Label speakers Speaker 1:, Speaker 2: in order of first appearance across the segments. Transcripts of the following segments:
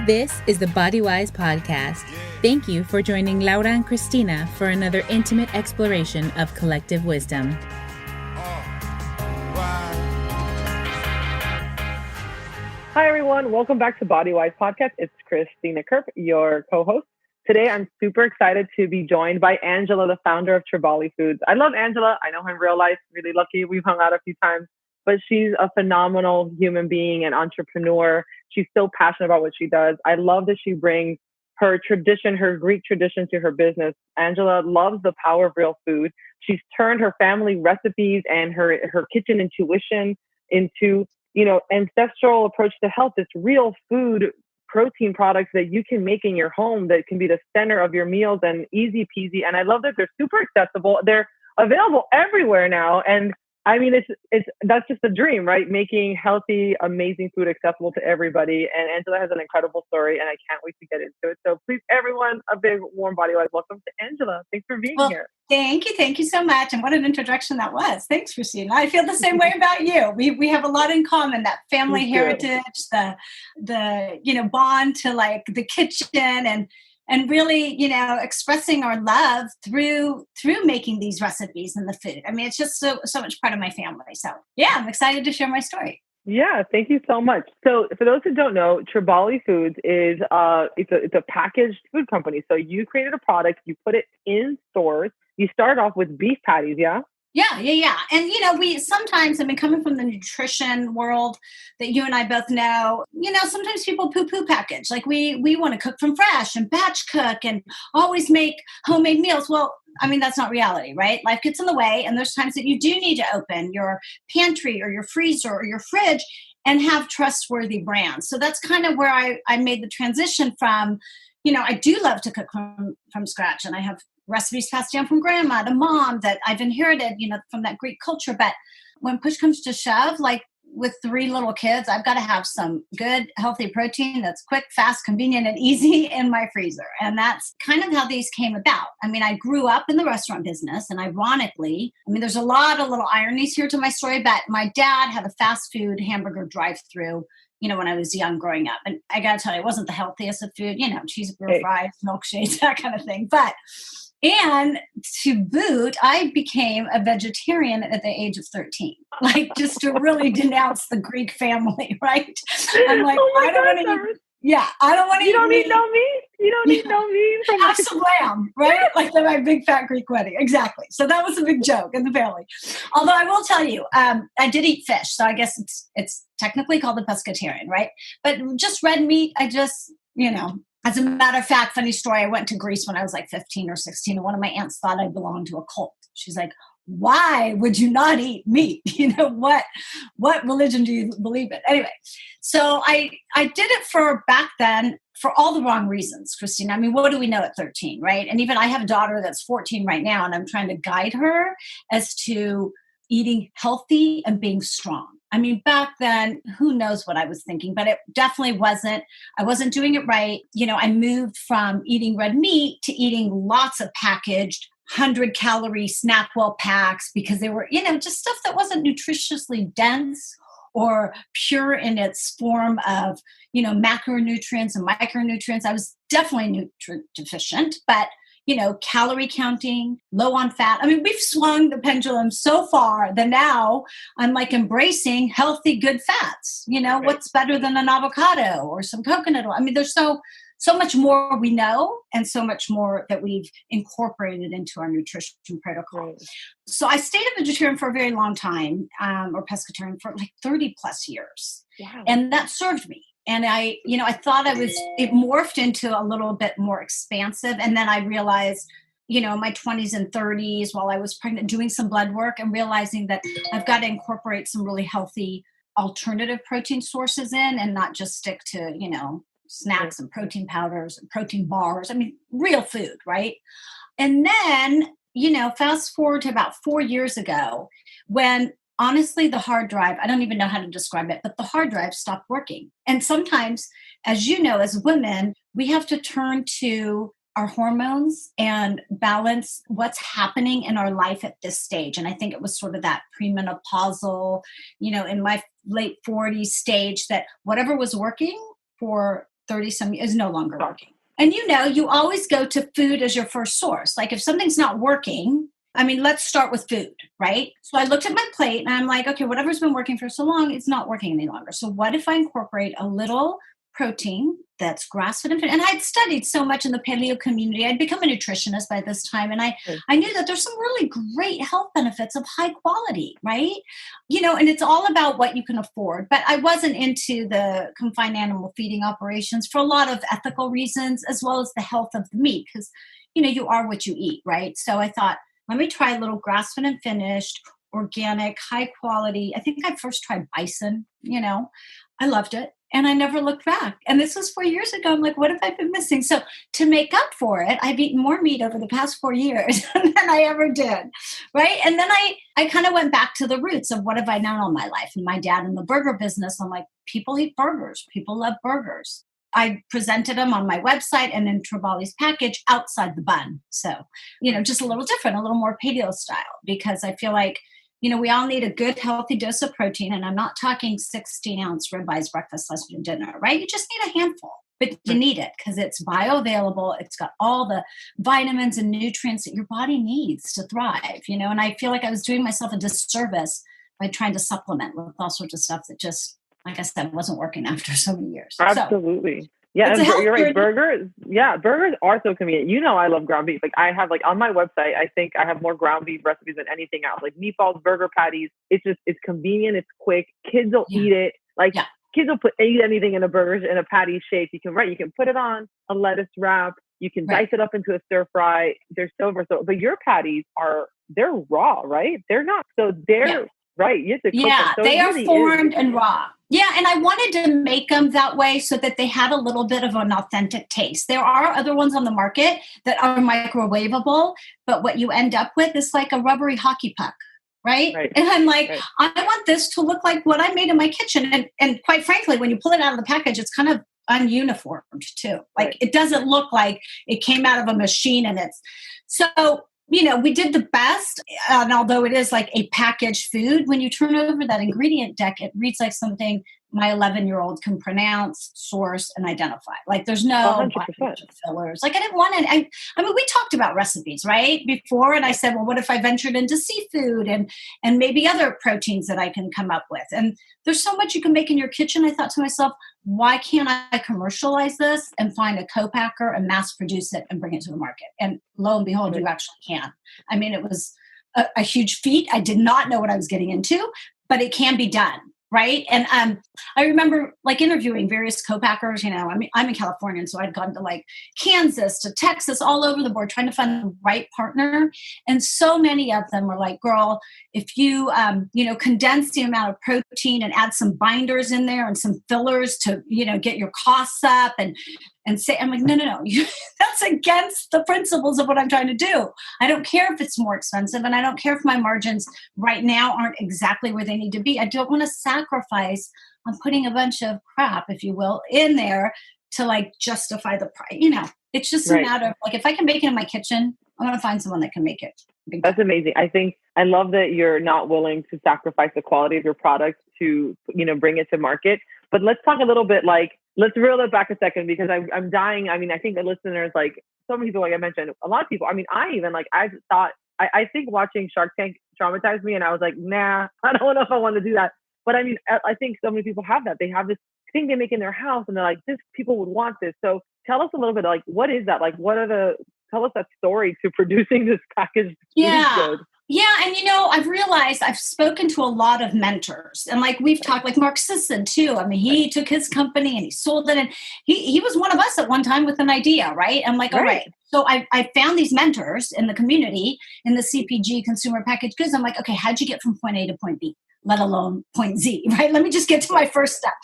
Speaker 1: This is the Body Wise podcast. Thank you for joining Laura and Cristina for another intimate exploration of collective wisdom.
Speaker 2: Hi, everyone. Welcome back to Body Wise podcast. It's Cristina Kerp, your co-host. Today, I'm super excited to be joined by Angela, the founder of TRIBALÍ Foods. I love Angela. I know her in real life. Really lucky. We've hung out a few times. But she's a phenomenal human being and entrepreneur. She's so passionate about what she does. I love that she brings her tradition, her Greek tradition to her business. Angela loves the power of real food. She's turned her family recipes and her kitchen intuition into, ancestral approach to health. It's real food, protein products that you can make in your home that can be the center of your meals and easy peasy. And I love that they're super accessible. They're available everywhere now. And I mean, that's just a dream, right? Making healthy, amazing food accessible to everybody. And Angela has an incredible story, and I can't wait to get into it. So please, everyone, a big warm body wise welcome to Angela. Thanks for being here.
Speaker 3: Thank you so much. And what an introduction that was. Thanks, Cristina. I feel the same way about you. We have a lot in common. That family heritage, the bond to like the kitchen and really, expressing our love through making these recipes and the food. I mean, it's just so much part of my family. So yeah, I'm excited to share my story.
Speaker 2: Yeah, thank you so much. So for those who don't know, TRIBALÍ Foods is it's a packaged food company. So you created a product, you put it in stores. You started off with beef patties, yeah?
Speaker 3: Yeah. And, we sometimes, coming from the nutrition world that you and I both know, sometimes people poo-poo package. Like we want to cook from fresh and batch cook and always make homemade meals. Well, that's not reality, right? Life gets in the way. And there's times that you do need to open your pantry or your freezer or your fridge and have trustworthy brands. So that's kind of where I made the transition from, I do love to cook from scratch, and I have recipes passed down from grandma to mom that I've inherited, from that Greek culture. But when push comes to shove, like with 3 little kids, I've got to have some good, healthy protein that's quick, fast, convenient, and easy in my freezer. And that's kind of how these came about. I grew up in the restaurant business, and ironically, there's a lot of little ironies here to my story, but my dad had a fast food hamburger drive-through when I was young growing up. And I got to tell you, it wasn't the healthiest of food, cheeseburger, fries, milkshakes, that kind of thing. And to boot, I became a vegetarian at the age of 13, just to really denounce the Greek family, right? I'm like, I don't want to eat. You don't need no meat. You don't need no meat. Have some lamb, right? Like my big fat Greek wedding. Exactly. So that was a big joke in the family. Although I will tell you, I did eat fish. So I guess it's technically called a pescatarian, right? But just red meat, as a matter of fact, funny story, I went to Greece when I was like 15 or 16, and one of my aunts thought I belonged to a cult. She's like, why would you not eat meat? What religion do you believe in? Anyway, so I did it back then for all the wrong reasons, Cristina. What do we know at 13, right? And even I have a daughter that's 14 right now, and I'm trying to guide her as to eating healthy and being strong. Back then, who knows what I was thinking, but it definitely I wasn't doing it right. I moved from eating red meat to eating lots of packaged 100-calorie Snackwell packs because they were, just stuff that wasn't nutritiously dense or pure in its form of, macronutrients and micronutrients. I was definitely nutrient deficient, but calorie counting, low on fat. We've swung the pendulum so far that now I'm like embracing healthy, good fats. Right. What's better than an avocado or some coconut oil? There's so much more we know and so much more that we've incorporated into our nutrition protocol. Right. So I stayed a vegetarian for a very long time, or pescatarian for like 30 plus years. Wow. And that served me. And I thought it morphed into a little bit more expansive. And then I realized, in my 20s and 30s, while I was pregnant, doing some blood work and realizing that I've got to incorporate some really healthy alternative protein sources in and not just stick to, snacks and protein powders and protein bars. Real food, right? And then, fast forward to about 4 years ago when honestly, the hard drive, I don't even know how to describe it, but the hard drive stopped working. And sometimes, as you know, as women, we have to turn to our hormones and balance what's happening in our life at this stage. And I think it was sort of that premenopausal, in my late 40s stage that whatever was working for 30 some is no longer working. And you always go to food as your first source. Like if something's not working, let's start with food, right? So I looked at my plate and I'm like, okay, whatever's been working for so long, it's not working any longer. So what if I incorporate a little protein that's grass-fed and I'd studied so much in the paleo community. I'd become a nutritionist by this time. And I knew that there's some really great health benefits of high quality, right? And it's all about what you can afford. But I wasn't into the confined animal feeding operations for a lot of ethical reasons, as well as the health of the meat, because, you are what you eat, right? So I thought, let me try a little grass-fed and finished, organic, high quality. I think I first tried bison, I loved it. And I never looked back. And this was 4 years ago. I'm like, what have I been missing? So to make up for it, I've eaten more meat over the past 4 years than I ever did, right? And then I kind of went back to the roots of what have I known all my life. And my dad in the burger business, I'm like, people eat burgers. People love burgers. I presented them on my website and in TRIBALÍ's package outside the bun. So, just a little different, a little more paleo style, because I feel like, we all need a good, healthy dose of protein. And I'm not talking 16-ounce ribeyes breakfast, lunch, and dinner, right? You just need a handful, but you need it because it's bioavailable. It's got all the vitamins and nutrients that your body needs to thrive, and I feel like I was doing myself a disservice by trying to supplement with all sorts of stuff that just, like I said, wasn't working after so many years.
Speaker 2: Absolutely. Yeah, and you're right. Burgers are so convenient. I love ground beef. Like I have on my website, I think I have more ground beef recipes than anything else. Like meatballs, burger patties. It's convenient. It's quick. Kids will eat it. Kids will eat anything in a burger, in a patty shape. You can put it on a lettuce wrap. You can dice it up into a stir fry. They're so versatile. But your patties they're raw, right? They're not. So they're right. You have to cook them. So
Speaker 3: they are formed and raw. Yeah, and I wanted to make them that way so that they had a little bit of an authentic taste. There are other ones on the market that are microwavable, but what you end up with is like a rubbery hockey puck, right? And I'm like, I want this to look like what I made in my kitchen. And quite frankly, when you pull it out of the package, it's kind of ununiformed too. Like it doesn't look like it came out of a machine and it's so. We did the best, and although it is like a packaged food, when you turn over that ingredient deck, it reads like something my 11-year-old can pronounce, source, and identify. Like there's no bunch of fillers. Like I didn't want it. We talked about recipes, right, before, and I said, well, what if I ventured into seafood and maybe other proteins that I can come up with? And there's so much you can make in your kitchen. I thought to myself, why can't I commercialize this and find a co-packer and mass produce it and bring it to the market? And lo and behold, you actually can. It was a huge feat. I did not know what I was getting into, but it can be done. Right. And I remember interviewing various co-packers, I'm in California. And so I'd gone to Kansas to Texas, all over the board, trying to find the right partner. And so many of them were like, girl, if you, condense the amount of protein and add some binders in there and some fillers to, get your costs up and say, I'm like, no, that's against the principles of what I'm trying to do. I don't care if it's more expensive and I don't care if my margins right now aren't exactly where they need to be. I don't want to sacrifice on putting a bunch of crap, if you will, in there to justify the price. It's just a matter of if I can make it in my kitchen, I'm going to find someone that can make it.
Speaker 2: That's amazing. I love that you're not willing to sacrifice the quality of your product to, bring it to market. But let's talk a little bit let's reel it back a second because I'm dying. I think the listeners, so many people, like I mentioned, a lot of people, I think watching Shark Tank traumatized me and I was like, nah, I don't know if I want to do that. But I think so many people have that. They have this thing they make in their house and they're like, people would want this. So tell us a little bit, what is that? Tell us that story to producing this packaged food good.
Speaker 3: Yeah. And, I've realized I've spoken to a lot of mentors and we've talked, Mark Sisson too. He took his company and he sold it and he was one of us at one time with an idea, right? I'm like, all right. So I found these mentors in the community in the CPG consumer packaged goods. I'm like, okay, how'd you get from point A to point B, let alone point Z, right? Let me just get to my first step.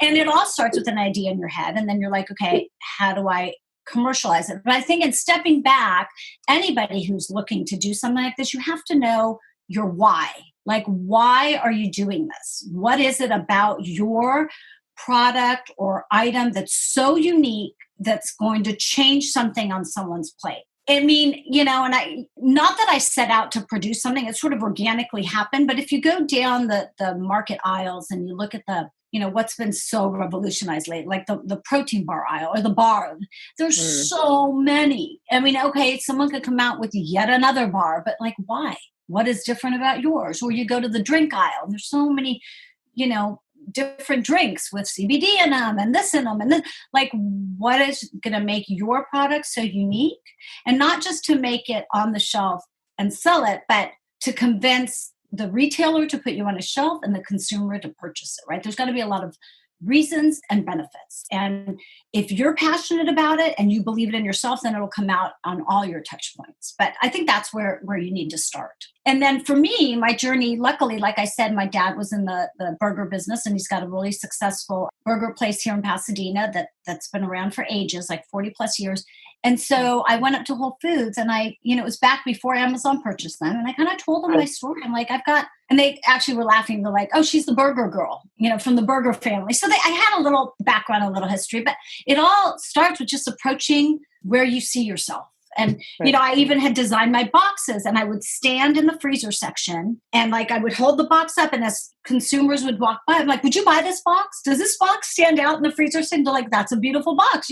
Speaker 3: And it all starts with an idea in your head. And then you're like, okay, how do I commercialize it? But I think in stepping back, anybody who's looking to do something like this, you have to know your why. Why are you doing this? What is it about your product or item that's so unique that's going to change something on someone's plate? And not that I set out to produce something, it sort of organically happened. But if you go down the market aisles and you look at the what's been so revolutionized lately, like the protein bar aisle or the bar. There's so many. I mean, okay, someone could come out with yet another bar, but like, why? What is different about yours? Or you go to the drink aisle. There's so many, different drinks with CBD in them and this in them. And then, like, what is going to make your product so unique? And not just to make it on the shelf and sell it, but to convince the retailer to put you on a shelf and the consumer to purchase it, right? There's got to be a lot of reasons and benefits. And if you're passionate about it and you believe it in yourself, then it'll come out on all your touch points. But I think that's where you need to start. And then for me, my journey, luckily, like I said, my dad was in the burger business, and he's got a really successful burger place here in Pasadena that's been around for ages, like 40 plus years. And so I went up to Whole Foods, and it was back before Amazon purchased them. And I kind of told them my story. I'm like, and they actually were laughing. They're like, oh, she's the burger girl, from the burger family. So I had a little background, a little history, but it all starts with just approaching where you see yourself. And, I even had designed my boxes, and I would stand in the freezer section, and like, I would hold the box up, and as consumers would walk by, I'm like, would you buy this box? Does this box stand out in the freezer section? They're like, that's a beautiful box,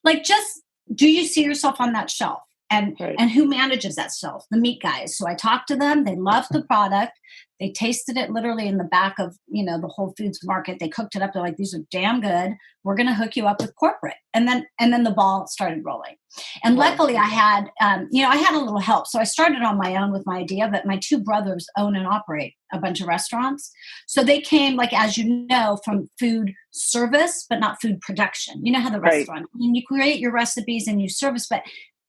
Speaker 3: like, just, do you see yourself on that shelf? And who manages that shelf? The meat guys. So I talked to them. They loved the product. They tasted it literally in the back of, the Whole Foods market. They cooked it up. They're like, these are damn good. We're going to hook you up with corporate. And then the ball started rolling. And luckily I had, I had a little help. So I started on my own with my idea, but my two brothers own and operate a bunch of restaurants. So they came, like, as you know, from food service, but not food production. You know how the restaurant, you create your recipes and you service, but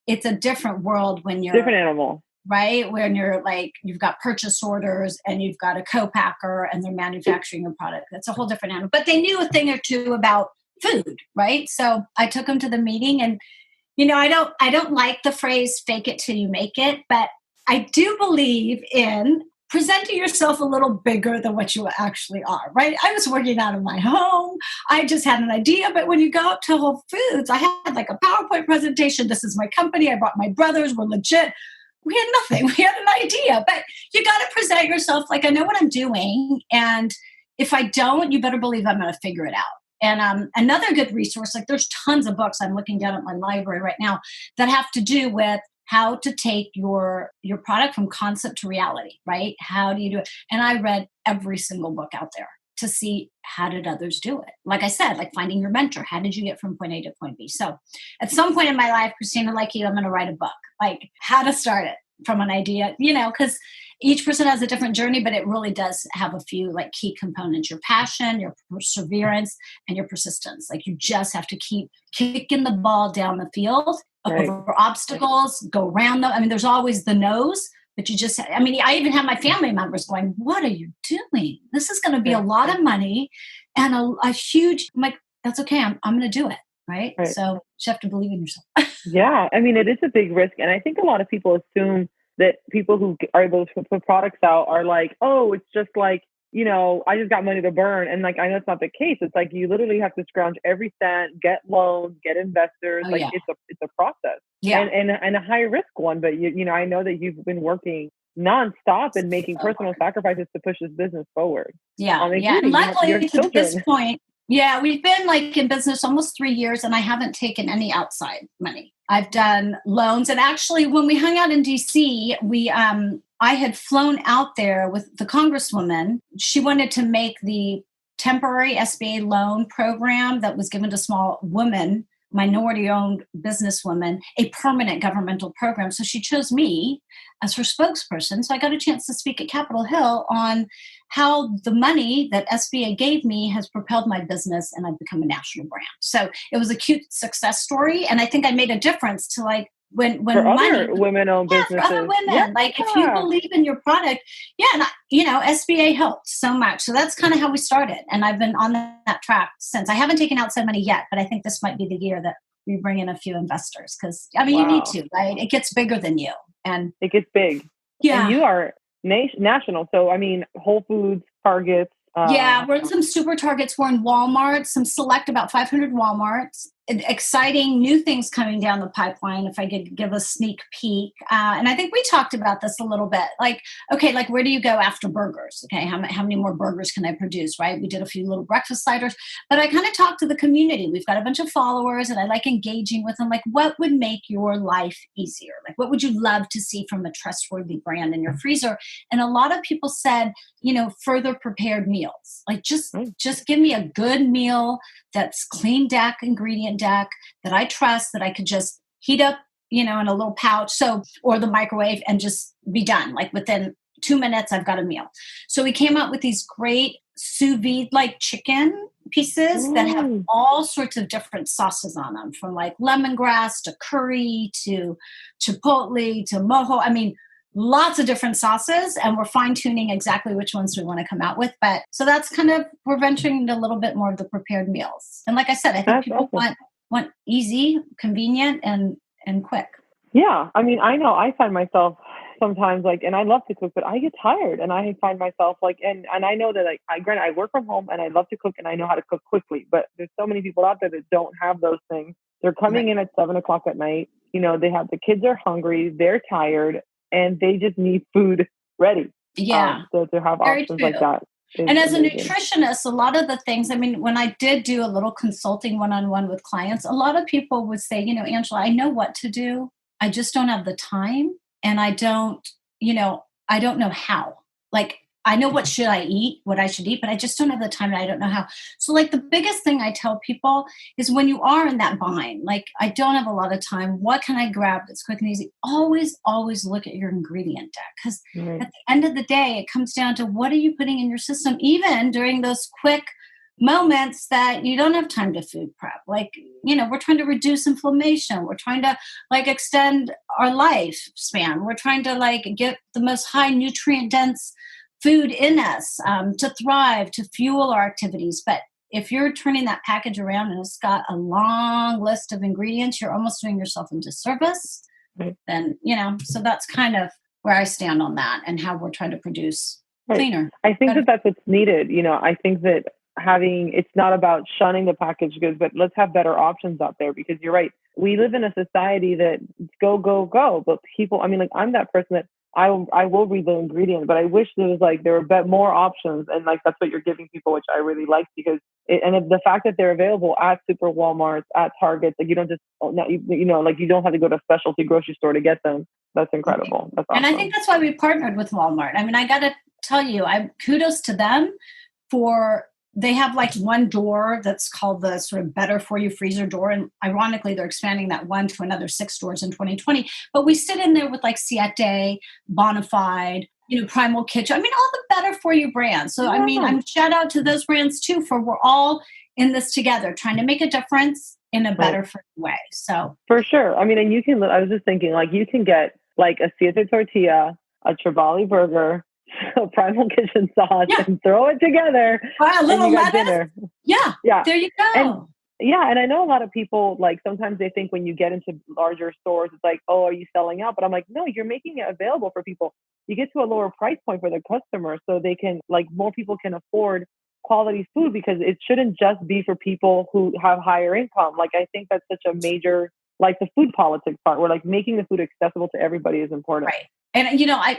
Speaker 3: it's a different world when you're
Speaker 2: different animal,
Speaker 3: right? When you're like, you've got purchase orders and you've got a co-packer and they're manufacturing your product. That's a whole different animal, but they knew a thing or two about food, right? So I took them to the meeting, and, I don't like the phrase fake it till you make it, but I do believe in presenting yourself a little bigger than what you actually are, right? I was working out of my home. I just had an idea. But when you go up to Whole Foods, I had like a PowerPoint presentation. This is my company. I brought my brothers. We're legit. We had nothing. We had an idea. But you got to present yourself like, I know what I'm doing. And if I don't, you better believe I'm going to figure it out. And another good resource, like, there's tons of books I'm looking down at my library right now that have to do with how to take your product from concept to reality, right? How do you do it? And I read every single book out there to see, how did others do it? Like I said, like finding your mentor. How did you get from point A to point B? So at some point in my life, Cristina, like you, I'm going to write a book, like how to start it from an idea, because each person has a different journey, but it really does have a few like key components: your passion, your perseverance, and your persistence. Like, you just have to keep kicking the ball down the field over obstacles, go around them. I mean, there's always the no's, but I even have my family members going, what are you doing? This is going to be a lot of money and a huge, I'm like, that's okay. I'm going to do it. Right. So you have to believe in yourself.
Speaker 2: Yeah. I mean, it is a big risk. And I think a lot of people assume that people who are able to put products out are like, oh, it's just like, I just got money to burn. And like, I know it's not the case. It's like, you literally have to scrounge every cent, get loans, get investors. It's a process, and a high risk one. But I know that you've been working nonstop and making personal sacrifices to push this business forward.
Speaker 3: Yeah. And luckily to this point, we've been like in business almost 3 years, and I haven't taken any outside money. I've done loans. And actually, when we hung out in DC, I had flown out there with the Congresswoman. She wanted to make the temporary SBA loan program that was given to small women, minority-owned businesswomen, a permanent governmental program. So she chose me as her spokesperson. So I got a chance to speak at Capitol Hill on how the money that SBA gave me has propelled my business, and I've become a national brand. So it was a cute success story. And I think I made a difference to like, when
Speaker 2: for
Speaker 3: money,
Speaker 2: other women-owned businesses,
Speaker 3: for other women, like if you believe in your product, and SBA helped so much. So that's kind of how we started, and I've been on that track since. I haven't taken outside money yet, but I think this might be the year that we bring in a few investors, because you need to, right? It gets bigger than you, and
Speaker 2: it gets big. And you are national, so I mean, Whole Foods, Targets.
Speaker 3: We're in some super Targets. We're in Walmart, some select about 500 Walmarts. exciting new things coming down the pipeline, if I could give a sneak peek. And I think we talked about this a little bit. Like, okay, like where do you go after burgers? Okay, how many more burgers can I produce, right? We did a few little breakfast sliders, but I kind of talked to the community. We've got a bunch of followers and I like engaging with them. Like, what would make your life easier? Like, what would you love to see from a trustworthy brand in your freezer? And a lot of people said, further prepared meals. Like, just give me a good meal that's clean deck, ingredient deck, that I trust, that I could just heat up, in a little pouch, or the microwave, and just be done. Like within 2 minutes, I've got a meal. So we came up with these great sous vide like chicken pieces that have all sorts of different sauces on them, from like lemongrass to curry to chipotle to mojo. I mean, lots of different sauces, and we're fine tuning exactly which ones we want to come out with. But so that's kind of, we're venturing into a little bit more of the prepared meals. And like I said, I think people want easy, convenient, and quick.
Speaker 2: Yeah. I mean, I know I find myself sometimes and I love to cook, but I get tired, and I find myself and I know that I work from home and I love to cook and I know how to cook quickly, but there's so many people out there that don't have those things. They're coming in at 7:00 at night. They have, the kids are hungry, they're tired, and they just need food ready.
Speaker 3: Yeah.
Speaker 2: So to have
Speaker 3: Very
Speaker 2: options
Speaker 3: true.
Speaker 2: like that.
Speaker 3: And as a nutritionist, a lot of the things, I mean, when I did do a little consulting one-on-one with clients, a lot of people would say, Angela, I know what to do. I just don't have the time. And I don't know how. Like, I know what I should eat, but I just don't have the time and I don't know how. So like the biggest thing I tell people is, when you are in that bind, like, I don't have a lot of time, what can I grab that's quick and easy? Always, always look at your ingredient deck. Because at the end of the day, it comes down to, what are you putting in your system, even during those quick moments that you don't have time to food prep. Like, we're trying to reduce inflammation. We're trying to extend our lifespan. We're trying to get the most high nutrient dense food in us to thrive, to fuel our activities. But if you're turning that package around and it's got a long list of ingredients, you're almost doing yourself a disservice. Then, so that's kind of where I stand on that, and how we're trying to produce cleaner.
Speaker 2: I think that's what's needed. I think that it's not about shunning the packaged goods, but let's have better options out there, because you're right. We live in a society that go, go, go. But people, I'm that person that I will read the ingredient, but I wish there were more options. And that's what you're giving people, which I really like, because the fact that they're available at Super Walmarts, at Targets, you don't just, you don't have to go to a specialty grocery store to get them. That's incredible. That's awesome.
Speaker 3: And I think that's why we partnered with Walmart. I mean, I got to tell you, kudos to them they have one door that's called the sort of Better For You freezer door. And ironically, they're expanding that one to another 6 stores in 2020. But we sit in there with Siete, Bonafide, Primal Kitchen. I mean, all the Better For You brands. So, I'm shout out to those brands too, for we're all in this together, trying to make a difference in a better for you way. So
Speaker 2: for sure. I mean, and I was just thinking, you can get a Siete tortilla, a TRIBALÍ burger, a Primal Kitchen sauce, and throw it together.
Speaker 3: Wow, a little lettuce.
Speaker 2: Dinner.
Speaker 3: Yeah. There you go.
Speaker 2: And I know a lot of people, sometimes they think when you get into larger stores, it's like, oh, are you selling out? But I'm like, no, you're making it available for people. You get to a lower price point for the customer, so they can, more people can afford quality food, because it shouldn't just be for people who have higher income. I think that's such a major, the food politics part, where making the food accessible to everybody is important.
Speaker 3: Right. And,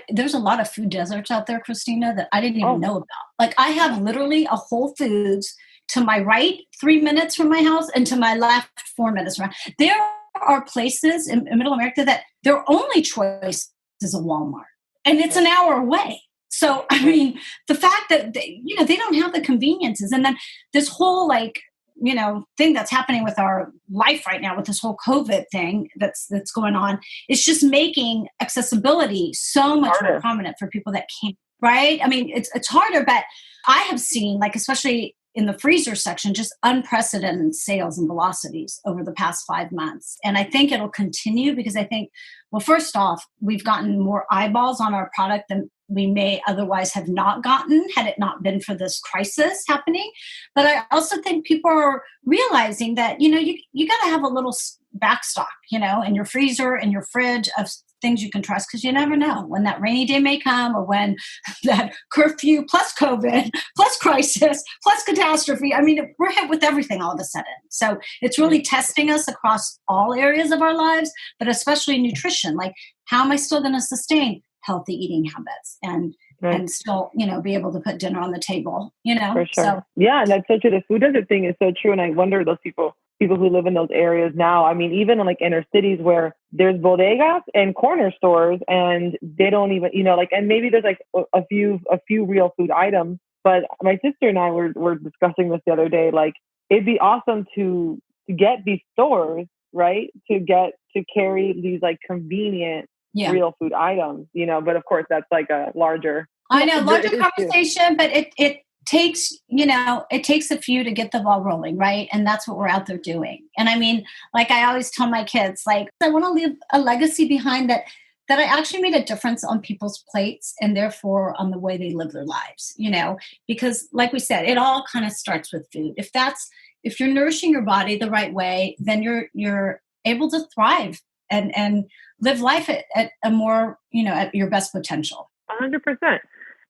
Speaker 3: there's a lot of food deserts out there, Cristina, that I didn't even know about. I have literally a Whole Foods to my right, 3 minutes from my house, and to my left, 4 minutes from. There are places in Middle America that their only choice is a Walmart, and it's an hour away. So, the fact that they don't have the conveniences, and then this whole thing that's happening with our life right now, with this whole COVID thing that's going on, it's just making accessibility so much more prominent for people that can't, right? I mean, it's harder, but I have seen, especially in the freezer section, just unprecedented sales and velocities over the past 5 months. And I think it'll continue, because I think Well, first off, we've gotten more eyeballs on our product than we may otherwise have not gotten had it not been for this crisis happening. But I also think people are realizing that, you got to have a little backstock, in your freezer and your fridge of things you can trust, because you never know when that rainy day may come, or when that curfew plus COVID plus crisis plus catastrophe. I mean, we're hit with everything all of a sudden. So it's really testing us across all areas of our lives, but especially nutrition. Like, how am I still going to sustain healthy eating habits and still, be able to put dinner on the table,
Speaker 2: For sure.
Speaker 3: So,
Speaker 2: yeah, and that's such a, the food desert thing is so true. And I wonder those people who live in those areas now. I mean, even in like inner cities where there's bodegas and corner stores, and they don't even, and maybe there's like a few real food items. But my sister and I were discussing this the other day. Like, it'd be awesome to get these stores, right? To carry these like convenient real food items, but of course that's like a larger
Speaker 3: conversation, but it takes, it takes a few to get the ball rolling, right? And that's what we're out there doing. And I mean, like I always tell my kids, like, I want to leave a legacy behind that I actually made a difference on people's plates and therefore on the way they live their lives, because like we said, it all kind of starts with food. If you're nourishing your body the right way, then you're able to thrive and live life at a more, at your best potential.
Speaker 2: 100%.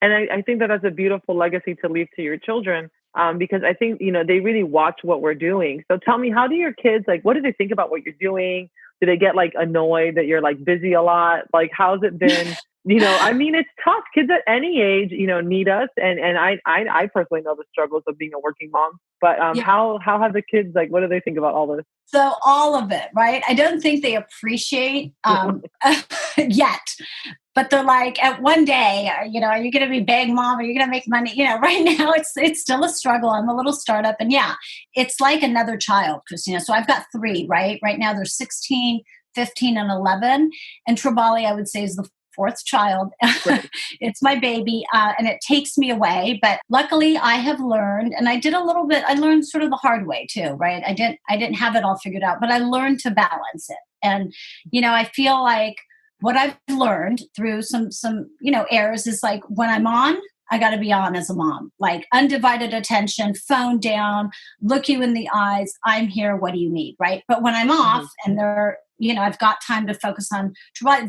Speaker 2: And I think that that's a beautiful legacy to leave to your children, because I think, they really watch what we're doing. So tell me, how do your kids, like, what do they think about what you're doing? Do they get like annoyed that you're like busy a lot? Like, how's it been? I mean, it's tough. Kids at any age, need us. And I personally know the struggles of being a working mom, but how have the kids, like, what do they think about all this?
Speaker 3: So all of it, right? I don't think they appreciate yet, but they're like, at one day, are you going to be big mom? Are you going to make money? Right now it's still a struggle. I'm a little startup, and it's like another child, Cristina. So I've got 3, right? Right now they're 16, 15, and 11. And TRIBALÍ, I would say, is the 4th child. It's my baby, and it takes me away. But luckily I have learned, and I learned sort of the hard way too, right? I didn't have it all figured out, but I learned to balance it. And, I feel like what I've learned through some errors is, like, when I'm on, I got to be on as a mom, like undivided attention, phone down, look you in the eyes. I'm here. What do you need? Right. But when I'm off and they're, I've got time to focus on,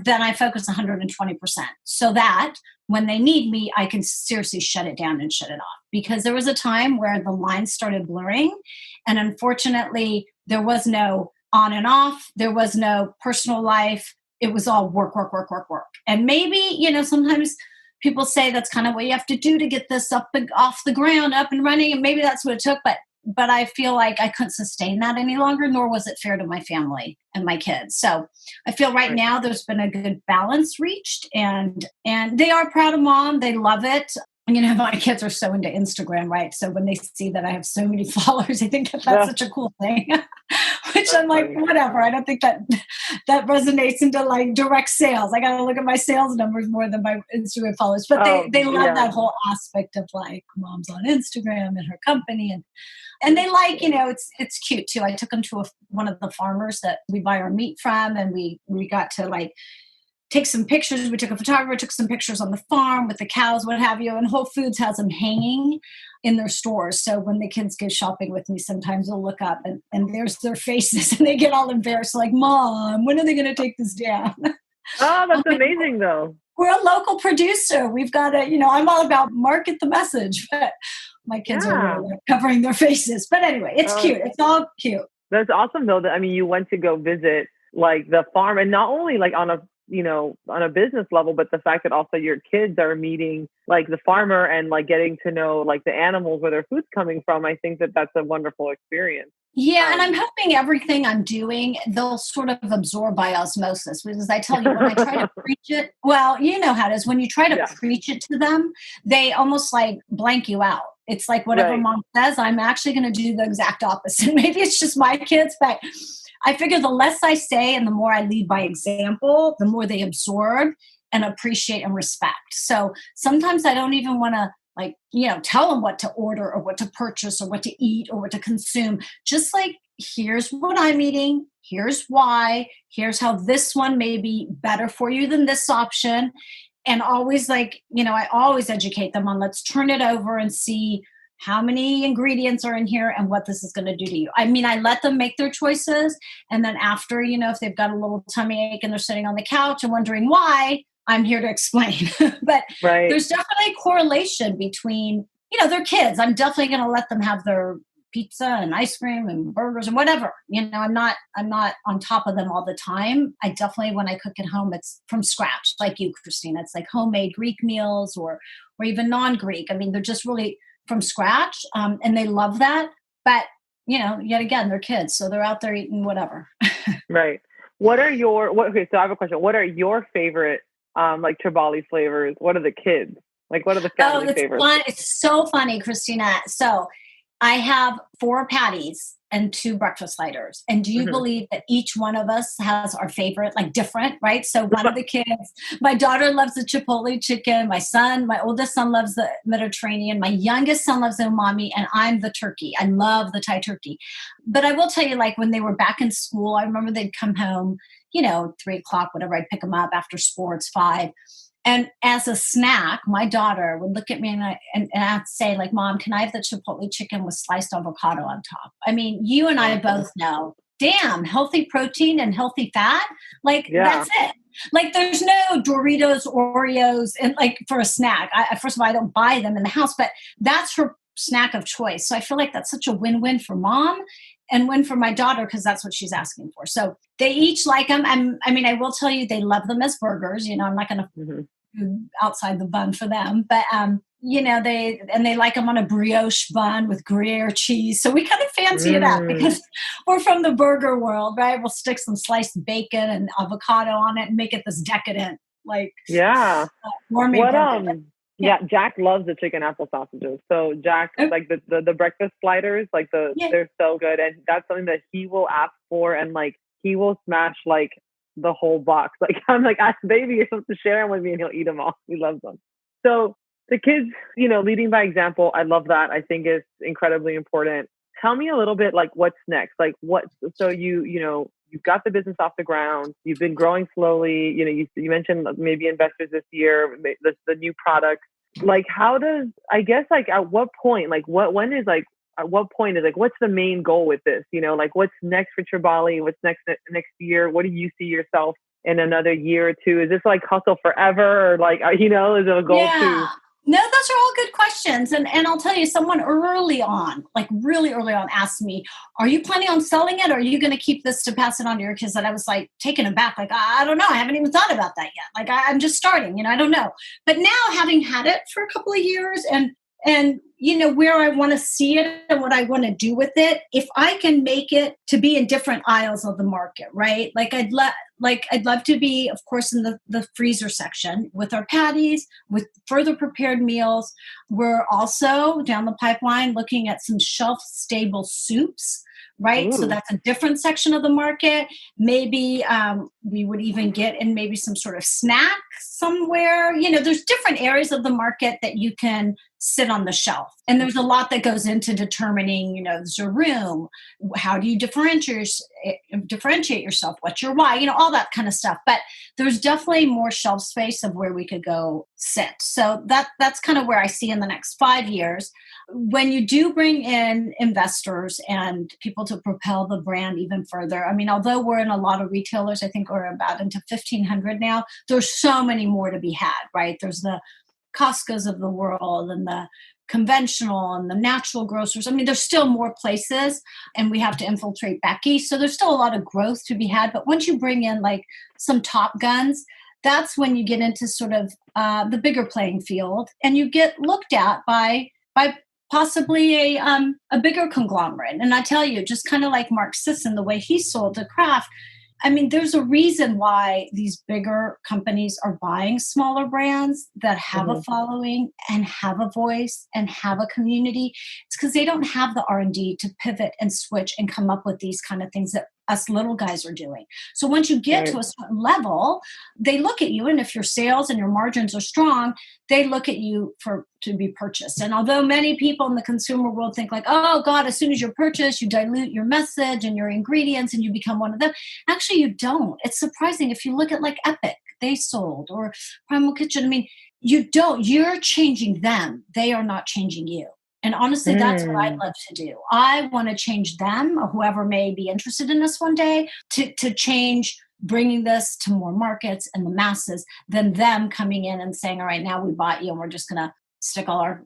Speaker 3: then I focus 120%, so that when they need me, I can seriously shut it down and shut it off. Because there was a time where the lines started blurring, and unfortunately there was no on and off. There was no personal life. It was all work, work, work, work, work. And maybe, sometimes people say that's kind of what you have to do to get this off the ground, up and running. And maybe that's what it took. But I feel like I couldn't sustain that any longer, nor was it fair to my family and my kids. So I feel right now there's been a good balance reached, and they are proud of mom. They love it. My kids are so into Instagram, right? So when they see that I have so many followers, I think that's such a cool thing, which I'm like, whatever. I don't think that resonates into like direct sales. I got to look at my sales numbers more than my Instagram followers. But they love that whole aspect of like mom's on Instagram and her company. And they like, it's cute too. I took them to one of the farmers that we buy our meat from, and we got to like take some pictures. We took a photographer, took some pictures on the farm with the cows, what have you. And Whole Foods has them hanging in their stores. So when the kids go shopping with me, sometimes they'll look up and there's their faces and they get all embarrassed. Like, Mom, when are they going to take this down?
Speaker 2: Oh, that's amazing though.
Speaker 3: We're a local producer. We've got to, I'm all about market the message, but my kids are really covering their faces. But anyway, it's cute. It's all cute.
Speaker 2: That's awesome though. That, you went to go visit like the farm, and not only like on a business level, but the fact that also your kids are meeting like the farmer and like getting to know like the animals where their food's coming from. I think that that's a wonderful experience.
Speaker 3: Yeah. And I'm hoping everything I'm doing, they'll sort of absorb by osmosis, because I tell you, when I try to preach it, well, you know how it is. When you try to preach it to them, they almost like blank you out. It's like whatever mom says, I'm actually going to do the exact opposite. Maybe it's just my kids, but I figure the less I say and the more I lead by example, the more they absorb and appreciate and respect. So sometimes I don't even want to tell them what to order or what to purchase or what to eat or what to consume. Just like, here's what I'm eating. here's why, here's how this one may be better for you than this option. And always I always educate them on, let's turn it over and see how many ingredients are in here and what this is going to do to you. I mean, I let them make their choices. And then after, if they've got a little tummy ache and they're sitting on the couch and wondering why, I'm here to explain. But there's definitely a correlation between, their kids. I'm definitely going to let them have their pizza and ice cream and burgers and whatever. I'm not on top of them all the time. I definitely, when I cook at home, it's from scratch, like you, Cristina. It's like homemade Greek meals or even non-Greek. I mean, they're just really from scratch, and they love that. But yet again, they're kids, so they're out there eating whatever.
Speaker 2: Right. So I have a question. What are your favorite TRIBALÍ flavors? What are the kids? What are the family favorites?
Speaker 3: It's so funny, Cristina. So I have 4 patties and 2 breakfast sliders. And do you believe that each one of us has our favorite, different, right? So one of the kids, my daughter loves the Chipotle chicken. My oldest son loves the Mediterranean. My youngest son loves the umami, and I'm the turkey. I love the Thai turkey. But I will tell you, when they were back in school, I remember they'd come home, 3:00, whatever. I'd pick them up after sports, 5. And as a snack, my daughter would look at me and I'd say, Mom, can I have the Chipotle chicken with sliced avocado on top? I mean, you and I both know, damn, healthy protein and healthy fat. That's it. There's no Doritos, Oreos, and for a snack. First of all, I don't buy them in the house, but that's her snack of choice. So I feel like that's such a win-win for mom and win for my daughter, because that's what she's asking for. So they each like them. I will tell you, they love them as burgers. I'm not going to outside the bun for them, but they like them on a brioche bun with Gruyere cheese. So we kind of fancy it up because we're from the burger world, right? We'll stick some sliced bacon and avocado on it and make it this decadent, gourmet burger.
Speaker 2: Jack loves the chicken apple sausages. So Jack, the breakfast sliders, they're so good, and that's something that he will ask for, and he will smash the whole box. I'm baby, you're supposed to share them with me, and he'll eat them all. He loves them. So the kids, leading by example, I love that. I think it's incredibly important. Tell me a little bit, what's next? So you've got the business off the ground. You've been growing slowly. You mentioned maybe investors this year, the new products. How does, at what point, at what point is what's the main goal with this? What's next for TRIBALÍ? What's next year? What do you see yourself in another year or two? Is this hustle forever, or is it a goal to?
Speaker 3: No, those are all good questions. And I'll tell you, someone early on, really early on, asked me, are you planning on selling it, or are you going to keep this to pass it on to your kids? And I was taken aback. I don't know. I haven't even thought about that yet. I'm just starting, I don't know. But now, having had it for a couple of years and where I want to see it and what I want to do with it, if I can make it to be in different aisles of the market, right? I'd love to be, of course, in the freezer section with our patties, with further prepared meals. We're also down the pipeline looking at some shelf-stable soups, right? Ooh. So that's a different section of the market. Maybe we would even get in maybe some sort of snack somewhere. There's different areas of the market that you can sit on the shelf. And there's a lot that goes into determining, is your room? How do you differentiate yourself? What's your why? All that kind of stuff. But there's definitely more shelf space of where we could go sit. So that's kind of where I see in the next 5 years. When you do bring in investors and people to propel the brand even further, although we're in a lot of retailers, I think we're about into 1,500 now, there's so many more to be had, right? There's the Costco's of the world and the conventional and the natural grocers. There's still more places, and we have to infiltrate back east. So there's still a lot of growth to be had. But once you bring in some top guns, that's when you get into sort of the bigger playing field, and you get looked at by possibly a bigger conglomerate. And I tell you, just kind of like Mark Sisson, the way he sold to Kraft, there's a reason why these bigger companies are buying smaller brands that have a following and have a voice and have a community. It's because they don't have the R&D to pivot and switch and come up with these kind of things that us little guys are doing. So once you get to a certain level, they look at you, and if your sales and your margins are strong, they look at you to be purchased. And although many people in the consumer world think like, oh God, as soon as you're purchased, you dilute your message and your ingredients and you become one of them. Actually, you don't. It's surprising. If you look at like Epic, they sold, or Primal Kitchen, I mean, you don't. You're changing them. They are not changing you. And honestly, that's what I'd love to do. I want to change them, or whoever may be interested in this one day, to change, bringing this to more markets and the masses than them coming in and saying, all right, now we bought you and we're just going to stick all our,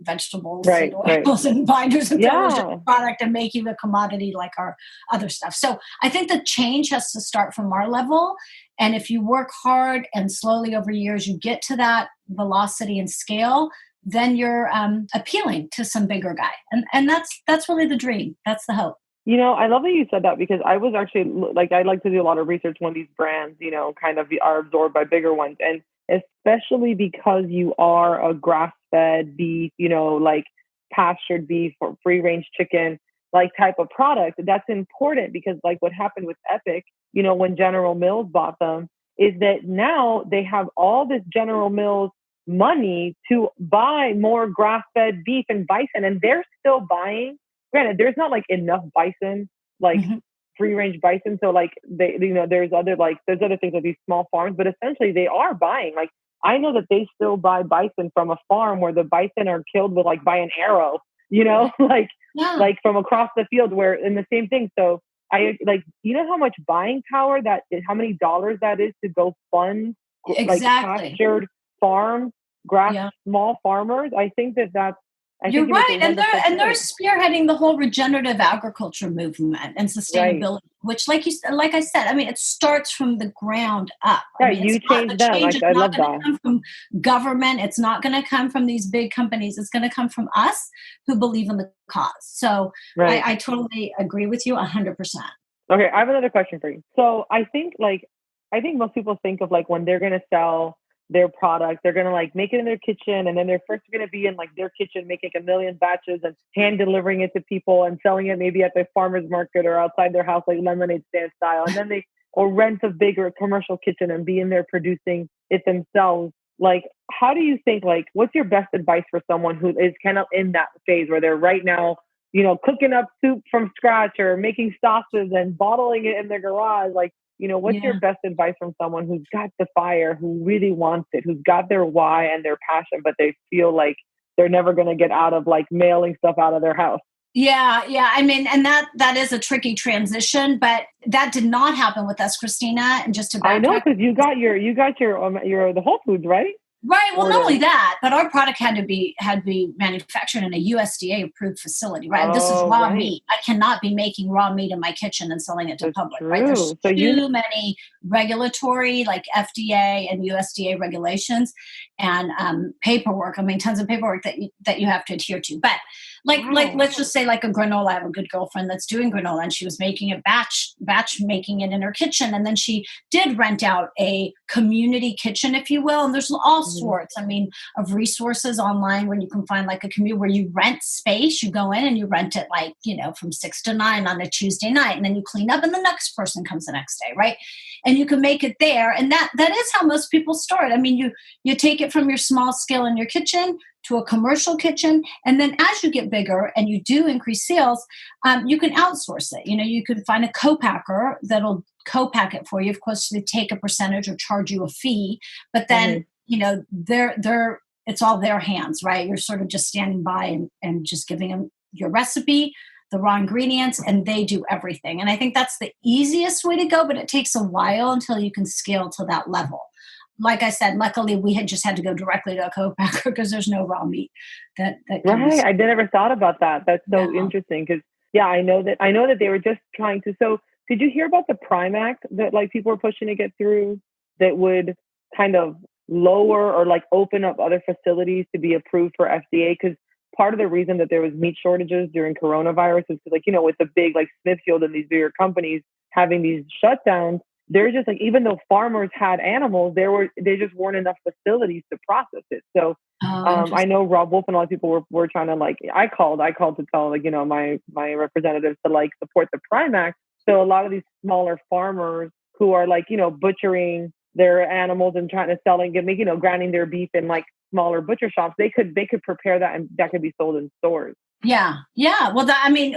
Speaker 3: vegetables and oils and binders and fillers in the product and make you a commodity like our other stuff. So I think the change has to start from our level. And if you work hard and slowly over years, you get to that velocity and scale, then you're appealing to some bigger guy. And that's really the dream. That's the hope.
Speaker 2: I love that you said that, because I was actually I like to do a lot of research when these brands, kind of are absorbed by bigger ones. And especially because you are a grass-fed beef, like pastured beef or free-range chicken, like type of product, that's important, because like what happened with Epic, when General Mills bought them, is that now they have all this General Mills money to buy more grass-fed beef and bison, and they're still buying. Granted, there's not like enough bison, like free-range bison. So like there's other things like these small farms, but essentially they are buying. Like I know that they still buy bison from a farm where the bison are killed with by an arrow, like from across the field, where in the same thing. So I how much buying power that is, how many dollars that is to go fund pastured farms, small farmers. I think that's. You're
Speaker 3: right, and they're spearheading the whole regenerative agriculture movement and sustainability, which, like I said, I mean, it starts from the ground up.
Speaker 2: Yeah,
Speaker 3: I mean,
Speaker 2: you change them. I love that. It's not going to come
Speaker 3: from government. It's not going to come from these big companies. It's going to come from us who believe in the cause. So I totally agree with you 100%.
Speaker 2: Okay, I have another question for you. So I think most people think of when they're going to sell their product, they're going to make it in their kitchen, and then they're first going to be in their kitchen making a million batches and hand delivering it to people and selling it maybe at the farmer's market or outside their house, like lemonade stand style. And then or rent a bigger commercial kitchen and be in there producing it themselves. How do you think, what's your best advice for someone who is kind of in that phase where they're right now, cooking up soup from scratch or making sauces and bottling it in their garage? What's your best advice from someone who's got the fire, who really wants it, who's got their why and their passion, but they feel like they're never going to get out of mailing stuff out of their house?
Speaker 3: Yeah. I mean, and that is a tricky transition, but that did not happen with us, Cristina. And just to backtrack,
Speaker 2: I know, because you got your the Whole Foods, right?
Speaker 3: Right. Well, not only that, but our product had to be manufactured in a USDA approved facility. Right. This is raw meat. I cannot be making raw meat in my kitchen and selling it to the public. True. Right. There's too many regulatory, like FDA and USDA regulations and paperwork. I mean, tons of paperwork that you have to adhere to. But let's just say a granola. I have a good girlfriend that's doing granola, and she was making a batch making it in her kitchen, and then she did rent out a community kitchen, if you will. And there's all sorts, of resources online where you can find a community where you rent space. You go in and you rent it from 6 to 9 on a Tuesday night, and then you clean up and the next person comes the next day, right? And you can make it there. And that is how most people start. I mean, you take it from your small scale in your kitchen to a commercial kitchen. And then as you get bigger and you do increase sales, you can outsource it. You can find a co-packer that'll co-pack it for you. Of course, they take a percentage or charge you a fee, but then, they're it's all their hands, right? You're sort of just standing by and just giving them your recipe, the raw ingredients, and they do everything. And I think that's the easiest way to go, but it takes a while until you can scale to that level. Like I said, luckily we had to go directly to a co-packer because there's no raw meat that
Speaker 2: right. I never thought about that. That's so interesting, because I know that they were just trying to. So did you hear about the Prime Act that people were pushing to get through, that would kind of lower or open up other facilities to be approved for FDA? Because part of the reason that there was meat shortages during coronavirus is because with the big Smithfield and these bigger companies having these shutdowns, they're just even though farmers had animals, they just weren't enough facilities to process it. So I know Rob Wolf and a lot of people were trying to I called to tell my representatives to support the Prime Act So a lot of these smaller farmers who are like, butchering their animals and trying to sell and grinding their beef in like smaller butcher shops, they could prepare that and that could be sold in stores.
Speaker 3: Yeah. Yeah. Well,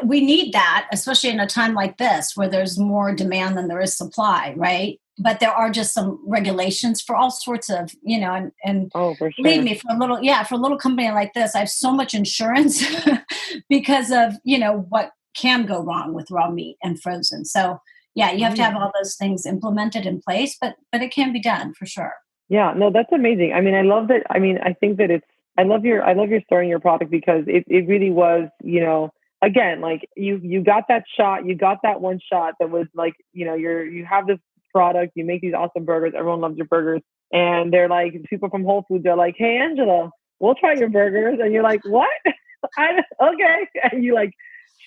Speaker 3: we need that, especially in a time like this where there's more demand than there is supply, right? But there are just some regulations for all sorts of, and
Speaker 2: Oh, for sure.
Speaker 3: believe me, for a little company like this, I have so much insurance because of, what can go wrong with raw meat and frozen. So yeah, you have to have all those things implemented in place, but it can be done for sure.
Speaker 2: Yeah, no, that's amazing. I mean, I love that. I mean, I think that I love your story and your product because it really was, again, like you got that shot, you got that one shot that was like, you have this product, you make these awesome burgers, everyone loves your burgers. And they're like, people from Whole Foods, they're like, hey, Angela, we'll try your burgers. And you're like, what? Okay. And you like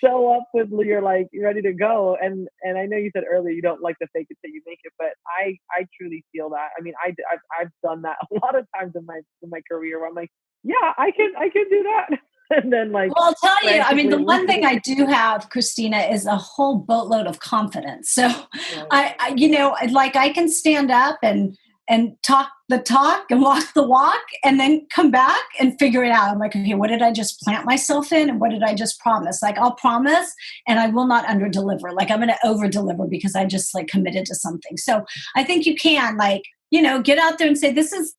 Speaker 2: show up with, you're like, you're ready to go. And I know you said earlier, you don't like to fake it till you make it, but I truly feel that. I mean, I've done that a lot of times in my career where I'm like, yeah, I can do that. And then like,
Speaker 3: well, I'll tell you, I mean, the one thing I do have, Cristina, is a whole boatload of confidence. So I I can stand up and talk the talk and walk the walk and then come back and figure it out. I'm like, okay, what did I just plant myself in? And what did I just promise? Like, I'll promise and I will not under deliver. Like, I'm going to over deliver because I just like committed to something. So I think you can get out there and say, this is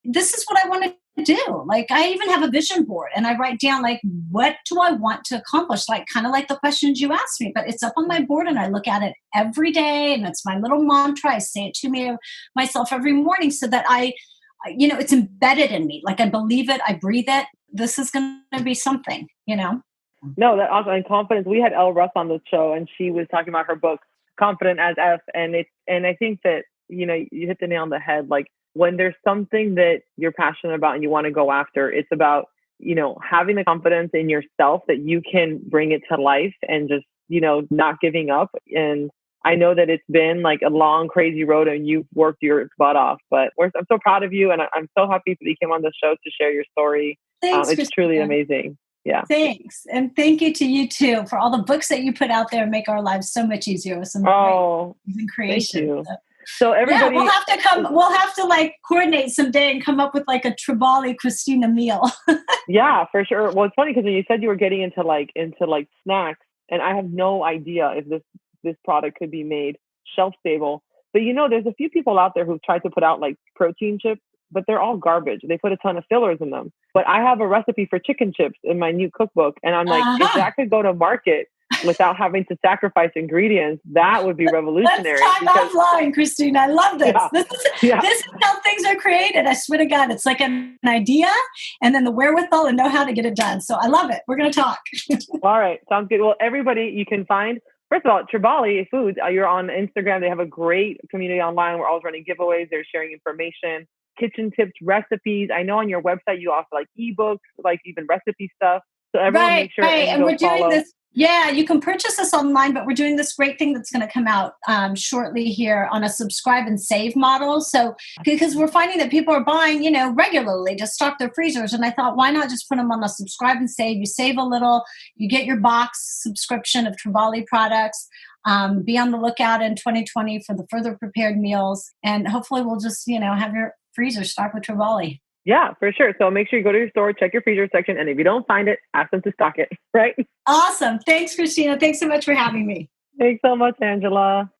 Speaker 3: what I want to do. Like, I even have a vision board and I write down like, what do I want to accomplish? Like, kind of like the questions you asked me, but it's up on my board and I look at it every day. And it's my little mantra. I say it to myself every morning so that it's embedded in me. Like, I believe it. I breathe it. This is going to be something, No,
Speaker 2: that also, and confidence. We had Elle Russ on the show and she was talking about her book, Confident as F. And I think that, you hit the nail on the head. Like, when there's something that you're passionate about and you want to go after, it's about, having the confidence in yourself that you can bring it to life and just, not giving up. And I know that it's been like a long, crazy road and you've worked your butt off, but I'm so proud of you. And I'm so happy that you came on the show to share your story.
Speaker 3: Thanks,
Speaker 2: it's
Speaker 3: Cristina.
Speaker 2: truly amazing. Yeah.
Speaker 3: Thanks. And thank you to you too for all the books that you put out there and make our lives so much easier with some great creation.
Speaker 2: Thank you. So everybody,
Speaker 3: we'll have to come. We'll have to like coordinate someday and come up with like a TRIBALÍ Cristina meal.
Speaker 2: Yeah, for sure. Well, it's funny because when you said you were getting into snacks, and I have no idea if this product could be made shelf stable. But there's a few people out there who've tried to put out like protein chips, but they're all garbage. They put a ton of fillers in them. But I have a recipe for chicken chips in my new cookbook, and I'm like, if that could go to market without having to sacrifice ingredients, that would be revolutionary.
Speaker 3: Let's talk offline, Cristina. I love this.
Speaker 2: Yeah.
Speaker 3: This is how things are created. I swear to God, it's like an idea and then the wherewithal and know how to get it done. So I love it. We're going to talk.
Speaker 2: All right. Sounds good. Well, everybody, you can find, first of all, TRIBALÍ Foods. You're on Instagram. They have a great community online. We're always running giveaways. They're sharing information, kitchen tips, recipes. I know on your website, you offer like ebooks, like even recipe stuff. So everyone make sure
Speaker 3: and we're doing
Speaker 2: follow.
Speaker 3: This. Yeah, you can purchase this online, but we're doing this great thing that's going to come out shortly here on a subscribe and save model. So because we're finding that people are buying, regularly to stock their freezers. And I thought, why not just put them on a subscribe and save? You save a little, you get your box subscription of TRIBALÍ products. Be on the lookout in 2020 for the further prepared meals. And hopefully we'll just, have your freezer stocked with TRIBALÍ.
Speaker 2: Yeah, for sure. So make sure you go to your store, check your freezer section. And if you don't find it, ask them to stock it, right?
Speaker 3: Awesome. Thanks, Cristina. Thanks so much for having me.
Speaker 2: Thanks so much, Angela.